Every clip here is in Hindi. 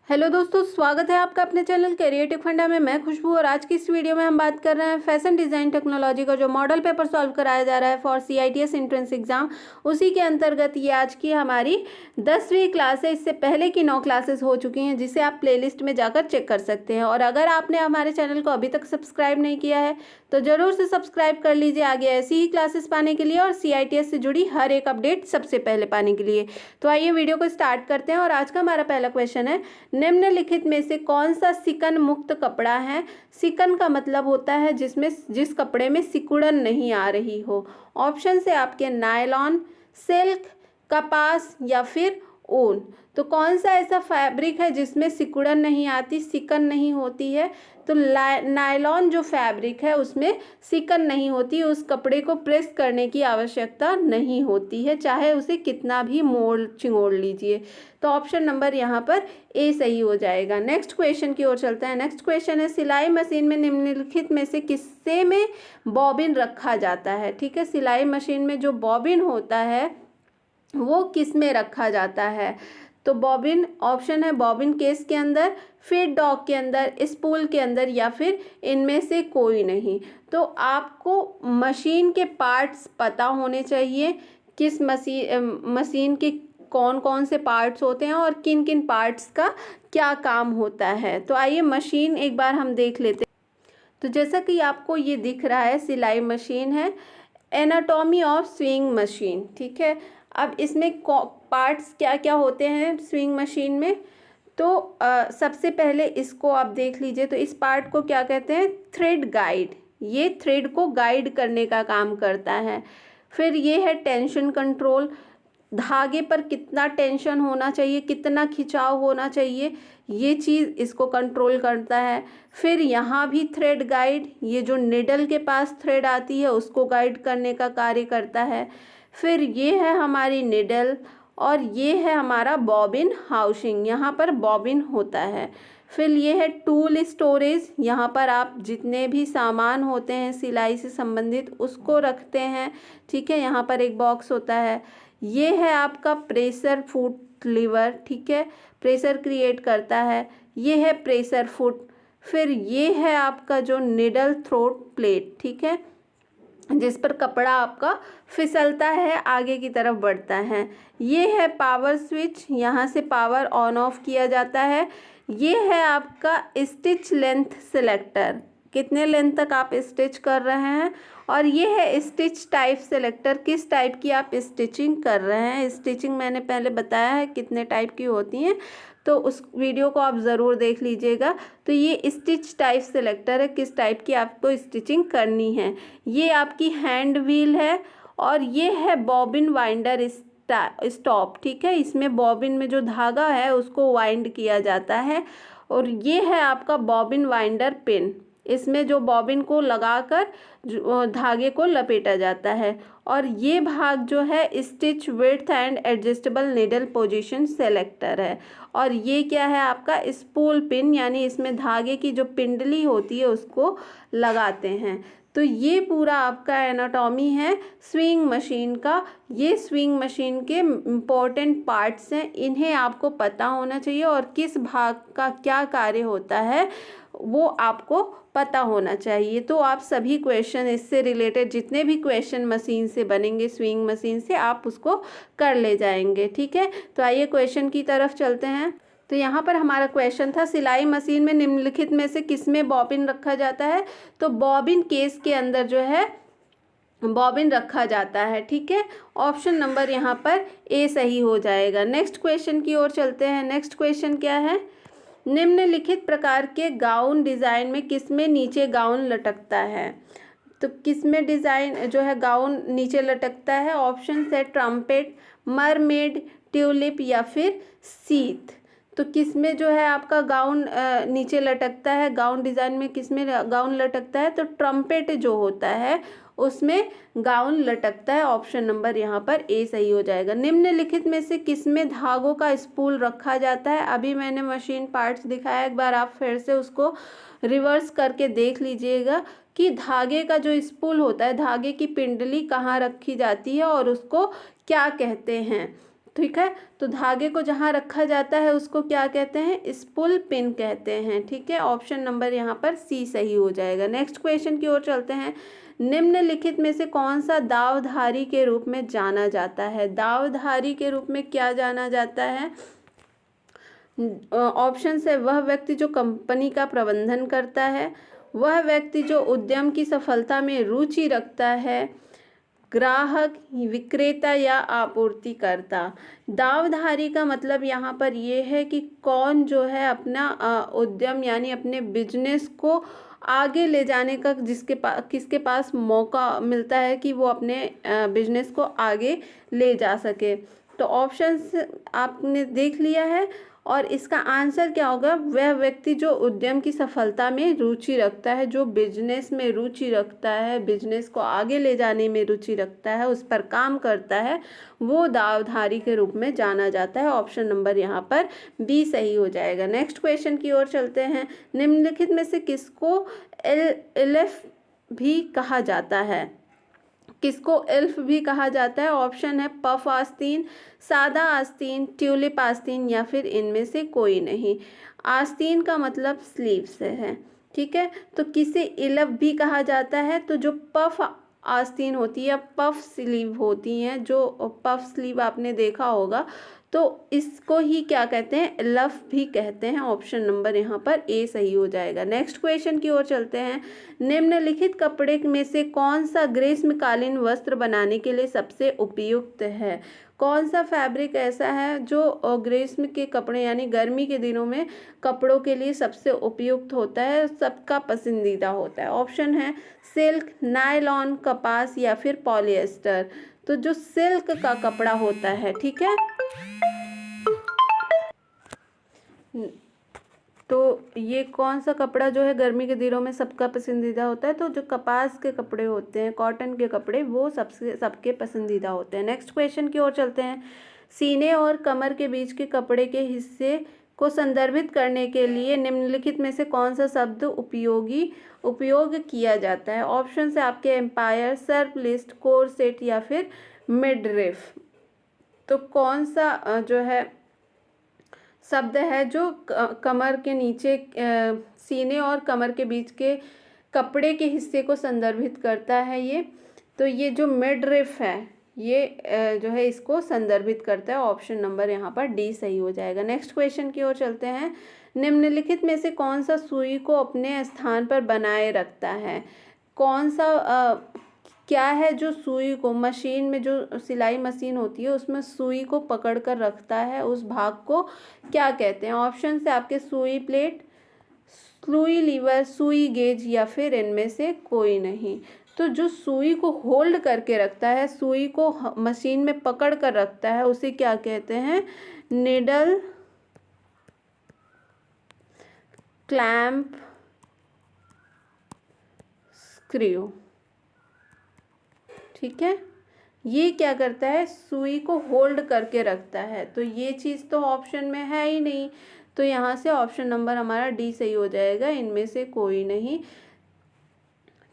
हेलो दोस्तों, स्वागत है आपका अपने चैनल क्रिएटिव फंडा में। मैं खुशबू और आज की इस वीडियो में हम बात कर रहे हैं फैशन डिज़ाइन टेक्नोलॉजी का जो मॉडल पेपर सॉल्व कराया जा रहा है फॉर CITS एंट्रेंस एग्जाम, उसी के अंतर्गत ये आज की हमारी 10वीं क्लास है। इससे पहले की 9 क्लासेस हो चुकी हैं जिसे आप प्लेलिस्ट में जाकर चेक कर सकते हैं। और अगर आपने हमारे चैनल को अभी तक सब्सक्राइब नहीं किया है तो ज़रूर से सब्सक्राइब कर लीजिए आगे ऐसी ही क्लासेस पाने के लिए और CITS से जुड़ी हर एक अपडेट सबसे पहले पाने के लिए। तो आइए वीडियो को स्टार्ट करते हैं। और आज का हमारा पहला क्वेश्चन है, निम्नलिखित में से कौन सा सिकन मुक्त कपड़ा है। सिकन का मतलब होता है जिस कपड़े में सिकुड़न नहीं आ रही हो। ऑप्शन से आपके नायलॉन, सिल्क, कपास या फिर ऊन। तो कौन सा ऐसा फैब्रिक है जिसमें सिकुड़न नहीं आती, सिकन नहीं होती है। तो नायलॉन जो फैब्रिक है उसमें सिकन नहीं होती, उस कपड़े को प्रेस करने की आवश्यकता नहीं होती है, चाहे उसे कितना भी मोड़ चिंगोड़ लीजिए। तो ऑप्शन नंबर यहाँ पर ए सही हो जाएगा। नेक्स्ट क्वेश्चन की ओर चलते हैं। नेक्स्ट क्वेश्चन है, सिलाई मशीन में निम्नलिखित में से किससे में बॉबिन रखा जाता है। ठीक है, सिलाई मशीन में जो बॉबिन होता है वो किस में रखा जाता है। तो बॉबिन, ऑप्शन है बॉबिन केस के अंदर, फीड डॉग के अंदर, स्पूल के अंदर या फिर इनमें से कोई नहीं। तो आपको मशीन के पार्ट्स पता होने चाहिए, किस मशीन के कौन कौन से पार्ट्स होते हैं और किन किन पार्ट्स का क्या काम होता है। तो आइए मशीन एक बार हम देख लेते हैं। तो जैसा कि आपको ये दिख रहा है, सिलाई मशीन है, एनाटॉमी ऑफ स्विंग मशीन। ठीक है, अब इसमें पार्ट्स क्या क्या होते हैं स्विंग मशीन में। तो सबसे पहले इसको आप देख लीजिए। तो इस पार्ट को क्या कहते हैं, थ्रेड गाइड। ये थ्रेड को गाइड करने का काम करता है। फिर ये है टेंशन कंट्रोल, धागे पर कितना टेंशन होना चाहिए, कितना खिंचाव होना चाहिए, ये चीज़ इसको कंट्रोल करता है। फिर यहाँ भी थ्रेड गाइड, ये जो निडल के पास थ्रेड आती है उसको गाइड करने का कार्य करता है। फिर ये है हमारी निडल और ये है हमारा बॉबिन हाउसिंग, यहाँ पर बॉबिन होता है। फिर ये है टूल स्टोरेज, यहाँ पर आप जितने भी सामान होते हैं सिलाई से संबंधित उसको रखते हैं। ठीक है, यहाँ पर एक बॉक्स होता है। ये है आपका प्रेशर फुट लीवर, ठीक है, प्रेशर क्रिएट करता है। ये है प्रेशर फुट। फिर ये है आपका जो निडल थ्रोट प्लेट, ठीक है, जिस पर कपड़ा आपका फिसलता है, आगे की तरफ बढ़ता है। ये है पावर स्विच, यहाँ से पावर ऑन ऑफ किया जाता है। ये है आपका स्टिच लेंथ सिलेक्टर, कितने लेंथ तक आप स्टिच कर रहे हैं। और ये है स्टिच टाइप सेलेक्टर, किस टाइप की आप स्टिचिंग कर रहे हैं। स्टिचिंग मैंने पहले बताया है कितने टाइप की होती हैं, तो उस वीडियो को आप ज़रूर देख लीजिएगा। तो ये स्टिच टाइप सेलेक्टर है, किस टाइप की आपको स्टिचिंग करनी है। ये आपकी हैंड व्हील है और ये है बॉबिन वाइंडर स्टॉप। ठीक है, इसमें बॉबिन में जो धागा है उसको वाइंड किया जाता है। और ये है आपका बॉबिन वाइंडर पिन, इसमें जो बॉबिन को लगाकर धागे को लपेटा जाता है। और ये भाग जो है stitch width and adjustable needle position selector है। और ये क्या है आपका स्पूल पिन, यानी इसमें धागे की जो पिंडली होती है उसको लगाते हैं। तो ये पूरा आपका एनाटॉमी है स्विंग मशीन का। ये स्विंग मशीन के इम्पोर्टेंट पार्ट्स हैं, इन्हें आपको पता होना चाहिए और किस भाग का क्या कार्य होता है वो आपको पता होना चाहिए। तो आप सभी क्वेश्चन इससे रिलेटेड जितने भी क्वेश्चन मशीन से बनेंगे, स्विंग मशीन से, आप उसको कर ले जाएंगे। ठीक है, तो आइए क्वेश्चन की तरफ चलते हैं। तो यहाँ पर हमारा क्वेश्चन था, सिलाई मशीन में निम्नलिखित में से किसमें बॉबिन रखा जाता है। तो बॉबिन केस के अंदर जो है बॉबिन रखा जाता है। ठीक है, ऑप्शन नंबर यहाँ पर ए सही हो जाएगा। नेक्स्ट क्वेश्चन की ओर चलते हैं। नेक्स्ट क्वेश्चन क्या है, निम्नलिखित प्रकार के गाउन डिज़ाइन में किसमें नीचे गाउन लटकता है। तो किसमें डिज़ाइन जो है गाउन नीचे लटकता है। ऑप्शन है ट्रम्पेट, मरमेड, ट्यूलिप या फिर सीथ। तो किसमें जो है आपका गाउन नीचे लटकता है, गाउन डिज़ाइन में किसमें गाउन लटकता है। तो ट्रम्पेट जो होता है उसमें गाउन लटकता है। ऑप्शन नंबर यहाँ पर ए सही हो जाएगा। निम्नलिखित में से किसमें धागों का स्पूल रखा जाता है। अभी मैंने मशीन पार्ट्स दिखाया, एक बार आप फिर से उसको रिवर्स करके देख लीजिएगा कि धागे का जो स्पूल होता है, धागे की पिंडली कहाँ रखी जाती है और उसको क्या कहते हैं। ठीक है। तो धागे को जहाँ रखा जाता है उसको क्या कहते हैं, स्पूल पिन कहते हैं। ठीक है, ऑप्शन नंबर यहाँ पर सी सही हो जाएगा। नेक्स्ट क्वेश्चन की ओर चलते हैं। निम्नलिखित में से कौन सा दावधारी के रूप में जाना जाता है? दावधारी के रूप में क्या जाना जाता है? ऑप्शन है, वह व्यक्ति जो कंपनी का प्रबंधन करता है, वह व्यक्ति जो उद्यम की सफलता में रुचि रखता है, ग्राहक, विक्रेता या आपूर्तिकर्ता। दावधारी का मतलब यहाँ पर ये है कि कौन जो है अपना उद्यम यानी अपने बिजनेस को आगे ले जाने का किसके पास मौका मिलता है कि वो अपने बिजनेस को आगे ले जा सके। तो ऑप्शंस आपने देख लिया है और इसका आंसर क्या होगा? वह व्यक्ति जो उद्यम की सफलता में रुचि रखता है, जो बिजनेस में रुचि रखता है, बिजनेस को आगे ले जाने में रुचि रखता है, उस पर काम करता है, वो दावधारी के रूप में जाना जाता है। ऑप्शन नंबर यहाँ पर बी सही हो जाएगा। नेक्स्ट क्वेश्चन की ओर चलते हैं। निम्नलिखित में से किसको एल्फ भी कहा जाता है? किसको एल्फ भी कहा जाता है? ऑप्शन है, पफ आस्तीन, सादा आस्तीन, ट्यूलिप आस्तीन या फिर इनमें से कोई नहीं। आस्तीन का मतलब स्लीव से है। ठीक है, तो किसे एल्फ भी कहा जाता है? तो जो पफ आस्तीन होती है, पफ स्लीव होती हैं, जो पफ स्लीव आपने देखा होगा, तो इसको ही क्या कहते हैं? एल्फ भी कहते हैं। ऑप्शन नंबर यहाँ पर ए सही हो जाएगा। नेक्स्ट क्वेश्चन की ओर चलते हैं। निम्नलिखित कपड़े में से कौन सा ग्रीष्मकालीन वस्त्र बनाने के लिए सबसे उपयुक्त है? कौन सा फैब्रिक ऐसा है जो ग्रीष्म के कपड़े यानी गर्मी के दिनों में कपड़ों के लिए सबसे उपयुक्त होता है, सबका पसंदीदा होता है? ऑप्शन है, सिल्क, नायलॉन, कपास या फिर पॉलिएस्टर। तो जो सिल्क का कपड़ा होता है, ठीक है, तो ये कौन सा कपड़ा जो है गर्मी के दिनों में सबका पसंदीदा होता है? तो जो कपास के कपड़े होते हैं, कॉटन के कपड़े, वो सबके पसंदीदा होते हैं। नेक्स्ट क्वेश्चन की ओर चलते हैं। सीने और कमर के बीच के कपड़े के हिस्से को संदर्भित करने के लिए निम्नलिखित में से कौन सा शब्द उपयोग किया जाता है? ऑप्शन है आपके एम्पायर, सर्पलिस्ट, कोरसेट या फिर मिडरिफ। तो कौन सा जो है शब्द है जो कमर के नीचे सीने और कमर के बीच के कपड़े के हिस्से को संदर्भित करता है? ये जो मिडरिफ है, ये जो है इसको संदर्भित करता है। ऑप्शन नंबर यहाँ पर डी सही हो जाएगा। नेक्स्ट क्वेश्चन की ओर चलते हैं। निम्नलिखित में से कौन सा सुई को अपने स्थान पर बनाए रखता है? कौन सा क्या है जो सुई को मशीन में, जो सिलाई मशीन होती है उसमें सुई को पकड़ कर रखता है, उस भाग को क्या कहते हैं? ऑप्शन से आपके सुई प्लेट, सुई लीवर, सुई गेज या फिर इनमें से कोई नहीं। तो जो सुई को होल्ड करके रखता है, सुई को मशीन में पकड़ कर रखता है, उसे क्या कहते हैं? Needle clamp screw. ठीक है, ये क्या करता है? सुई को होल्ड करके रखता है। तो ये चीज़ तो ऑप्शन में है ही नहीं, तो यहाँ से ऑप्शन नंबर हमारा डी सही हो जाएगा, इनमें से कोई नहीं।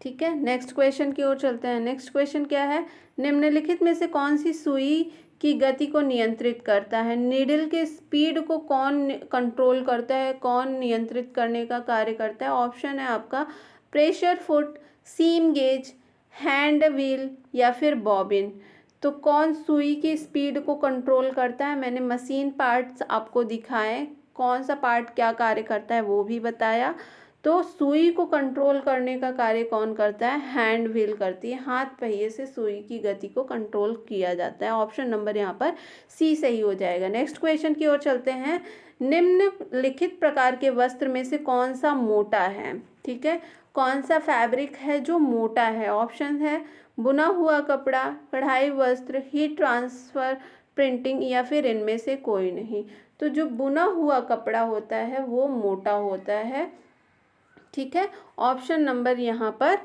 ठीक है, नेक्स्ट क्वेश्चन की ओर चलते हैं। नेक्स्ट क्वेश्चन क्या है? निम्नलिखित में से कौन सी सुई की गति को नियंत्रित करता है? नीडल के स्पीड को कौन कंट्रोल करता है, कौन नियंत्रित करने का कार्य करता है? ऑप्शन है आपका प्रेशर फुट, सीम गेज, हैंड व्हील या फिर बॉबिन। तो कौन सुई की स्पीड को कंट्रोल करता है? मैंने मशीन पार्ट्स आपको दिखाए, कौन सा पार्ट क्या कार्य करता है वो भी बताया। तो सुई को कंट्रोल करने का कार्य कौन करता है? हैंड व्हील करती है। हाथ पहिए से सुई की गति को कंट्रोल किया जाता है। ऑप्शन नंबर यहाँ पर सी सही हो जाएगा। नेक्स्ट क्वेश्चन की ओर चलते हैं। निम्नलिखित प्रकार के वस्त्र में से कौन सा मोटा है? ठीक है, कौन सा फैब्रिक है जो मोटा है? ऑप्शन है बुना हुआ कपड़ा, कढ़ाई वस्त्र, हीट ट्रांसफर प्रिंटिंग या फिर इनमें से कोई नहीं। तो जो बुना हुआ कपड़ा होता है वो मोटा होता है। ठीक है, ऑप्शन नंबर यहाँ पर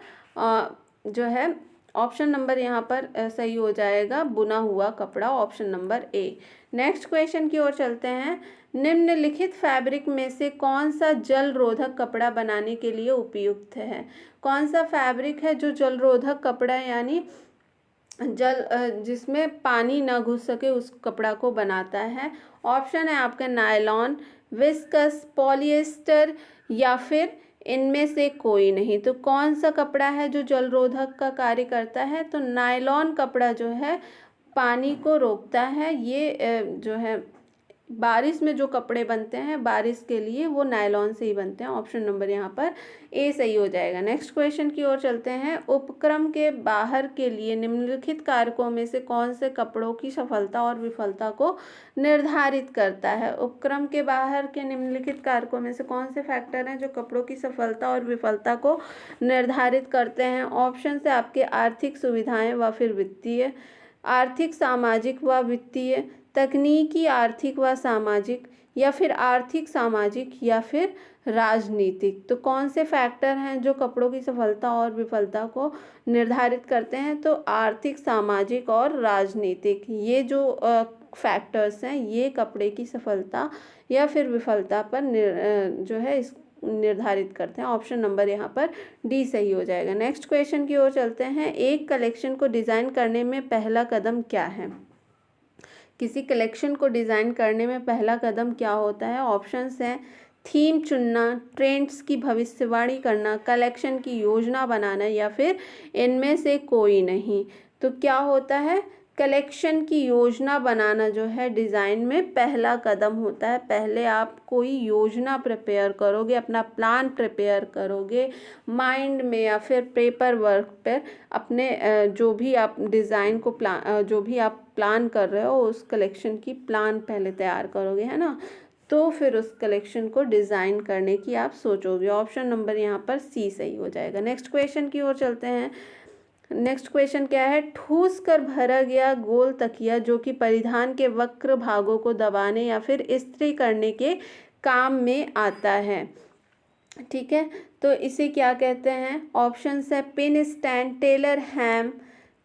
जो है ऑप्शन नंबर यहाँ पर सही हो जाएगा, बुना हुआ कपड़ा, option number A. Next question की ओर चलते हैं। निम्नलिखित फैब्रिक में से कौन सा जल रोधक कपड़ा बनाने के लिए उपयुक्त है? कौन सा फैब्रिक है जो जल रोधक कपड़ा यानी जिसमें पानी ना घुस सके उस कपड़ा को बनाता है। ऑप्शन है आपका नायलॉन, विस्कस, पॉलिएस्टर या फिर इनमें से कोई नहीं। तो कौन सा कपड़ा है जो जलरोधक का कार्य करता है? तो नायलॉन कपड़ा जो है पानी को रोकता है। ये जो है बारिश में जो कपड़े बनते हैं बारिश के लिए वो नायलॉन से ही बनते हैं। ऑप्शन नंबर यहाँ पर ए सही हो जाएगा। नेक्स्ट क्वेश्चन की ओर चलते हैं। उपक्रम के बाहर के लिए निम्नलिखित कारकों में से कौन से कपड़ों की सफलता और विफलता को निर्धारित करता है? उपक्रम के बाहर के निम्नलिखित कारकों में से कौन से फैक्टर हैं जो कपड़ों की सफलता और विफलता को निर्धारित करते हैं? ऑप्शन से आपके आर्थिक सुविधाएं व फिर वित्तीय, आर्थिक, सामाजिक व वित्तीय, तकनीकी, आर्थिक व सामाजिक, या फिर आर्थिक, सामाजिक या फिर राजनीतिक। तो कौन से फैक्टर हैं जो कपड़ों की सफलता और विफलता को निर्धारित करते हैं? तो आर्थिक, सामाजिक और राजनीतिक, ये जो फैक्टर्स हैं ये कपड़े की सफलता या फिर विफलता पर जो है इस निर्धारित करते हैं। ऑप्शन नंबर यहाँ पर डी सही हो जाएगा। नेक्स्ट क्वेश्चन की ओर चलते हैं। एक कलेक्शन को डिज़ाइन करने में पहला कदम क्या है? किसी कलेक्शन को डिज़ाइन करने में पहला कदम क्या होता है? ऑप्शंस हैं थीम चुनना, ट्रेंड्स की भविष्यवाणी करना, कलेक्शन की योजना बनाना या फिर इनमें से कोई नहीं। तो क्या होता है? कलेक्शन की योजना बनाना जो है डिज़ाइन में पहला कदम होता है। पहले आप कोई योजना प्रिपेयर करोगे, अपना प्लान प्रिपेयर करोगे माइंड में या फिर पेपर वर्क पर, अपने जो भी आप डिज़ाइन को जो भी आप प्लान कर रहे हो उस कलेक्शन की प्लान पहले तैयार करोगे, है ना? तो फिर उस कलेक्शन को डिज़ाइन करने की आप सोचोगे। ऑप्शन नंबर यहाँ पर सी सही हो जाएगा। नेक्स्ट क्वेश्चन की ओर चलते हैं। नेक्स्ट क्वेश्चन क्या है? ठूस कर भरा गया गोल तकिया जो कि परिधान के वक्र भागों को दबाने या फिर इस्त्री करने के काम में आता है। ठीक है, तो इसे क्या कहते हैं? ऑप्शन है पिन स्टैंड, टेलर हैम,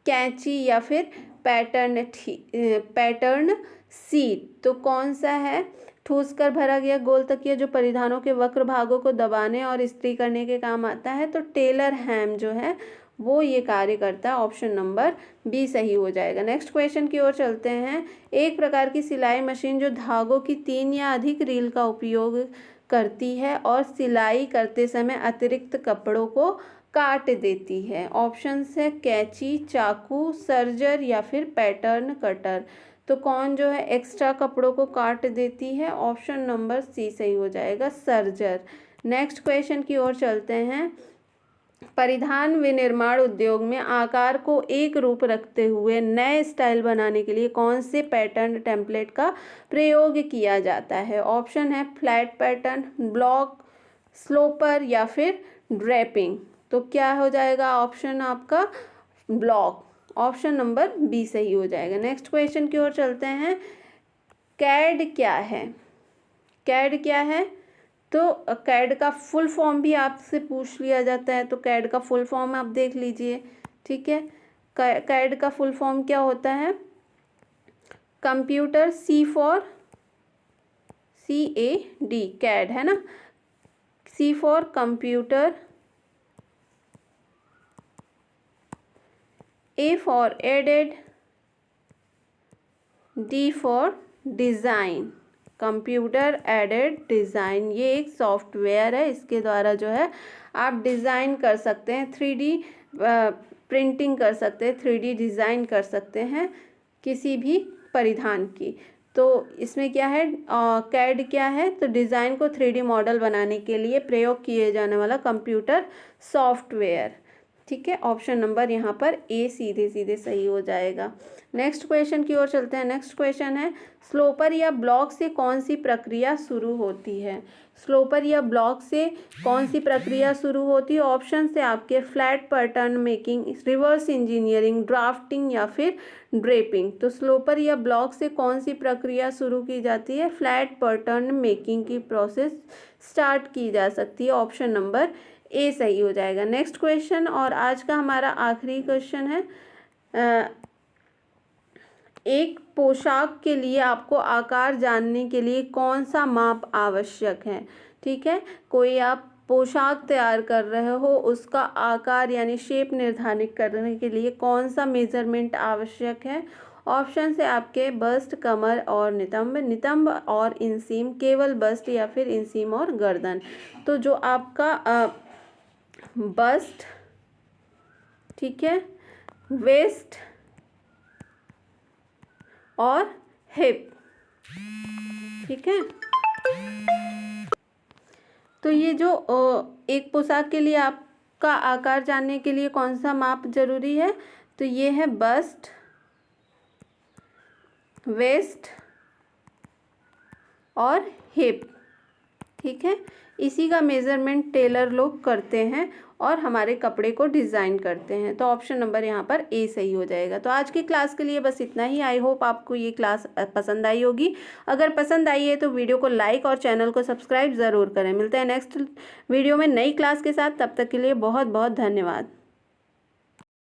कैंची या फिर पैटर्न सीट। तो कौन सा है? ठूस कर भरा गया गोल तकिया जो परिधानों के वक्र भागों को दबाने और इस्त्री करने के काम आता है। तो टेलर हैम जो है वो ये कार्य करता है। ऑप्शन नंबर बी सही हो जाएगा। नेक्स्ट क्वेश्चन की ओर चलते हैं। एक प्रकार की सिलाई मशीन जो धागों की 3 या अधिक रील का उपयोग करती है और सिलाई करते समय अतिरिक्त कपड़ों को काट देती है। ऑप्शन है कैंची, चाकू, सर्जर या फिर पैटर्न कटर। तो कौन जो है एक्स्ट्रा कपड़ों को काट देती है? ऑप्शन नंबर सी सही हो जाएगा, सर्जर। नेक्स्ट क्वेश्चन की ओर चलते हैं। परिधान विनिर्माण उद्योग में आकार को एक रूप रखते हुए नए स्टाइल बनाने के लिए कौन से पैटर्न टेम्पलेट का प्रयोग किया जाता है? ऑप्शन है फ्लैट पैटर्न, ब्लॉक, स्लोपर या फिर ड्रैपिंग। तो क्या हो जाएगा ऑप्शन आपका? ब्लॉक। ऑप्शन नंबर बी सही हो जाएगा। नेक्स्ट क्वेश्चन की ओर चलते हैं। कैड क्या है? कैड क्या है? तो कैड का फुल फॉर्म भी आपसे पूछ लिया जाता है, तो कैड का फुल फॉर्म आप देख लीजिए। ठीक है, कैड का फुल फॉर्म क्या होता है? कंप्यूटर, CAD, कैड है ना। C for computer, A for aided, D for design. Computer aided design ये एक सॉफ्टवेयर है, इसके द्वारा जो है आप डिज़ाइन कर सकते हैं, 3D प्रिंटिंग कर सकते हैं, 3D डिज़ाइन कर सकते हैं किसी भी परिधान की। तो इसमें क्या है? कैड क्या है? तो डिज़ाइन को 3D मॉडल बनाने के लिए प्रयोग किए जाने वाला कंप्यूटर सॉफ्टवेयर। ठीक है, ऑप्शन नंबर यहाँ पर ए सीधे सीधे सही हो जाएगा। नेक्स्ट क्वेश्चन की ओर चलते हैं। नेक्स्ट क्वेश्चन है स्लोपर या ब्लॉक से कौन सी प्रक्रिया शुरू होती है? स्लोपर या ब्लॉक से कौन सी प्रक्रिया शुरू होती है? ऑप्शन से आपके flat pattern making, reverse engineering, drafting या फिर ड्रेपिंग। तो स्लोपर या ब्लॉक से कौन सी प्रक्रिया शुरू की जाती है? फ्लैट पैटर्न मेकिंग की प्रोसेस स्टार्ट की जा सकती है। ऑप्शन नंबर ए सही हो जाएगा। नेक्स्ट क्वेश्चन और आज का हमारा आखिरी क्वेश्चन है। एक पोशाक के लिए आपको आकार जानने के लिए कौन सा माप आवश्यक है? ठीक है, कोई आप पोशाक तैयार कर रहे हो उसका आकार यानी शेप निर्धारित करने के लिए कौन सा मेजरमेंट आवश्यक है? ऑप्शन है आपके बस्ट, कमर और नितंब, नितंब और इंसीम, केवल बस्ट या फिर इंसीम और गर्दन। तो जो आपका बस्ट, ठीक है, वेस्ट और हिप, ठीक है। तो ये जो एक पोशाक के लिए आपका आकार जानने के लिए कौन सा माप जरूरी है? तो ये है बस्ट, वेस्ट और हिप, ठीक है। इसी का मेज़रमेंट टेलर लोग करते हैं और हमारे कपड़े को डिज़ाइन करते हैं। तो ऑप्शन नंबर यहाँ पर ए सही हो जाएगा। तो आज की क्लास के लिए बस इतना ही। आई होप आपको ये क्लास पसंद आई होगी। अगर पसंद आई है तो वीडियो को लाइक और चैनल को सब्सक्राइब ज़रूर करें। मिलते हैं नेक्स्ट वीडियो में नई क्लास के साथ। तब तक के लिए बहुत बहुत धन्यवाद।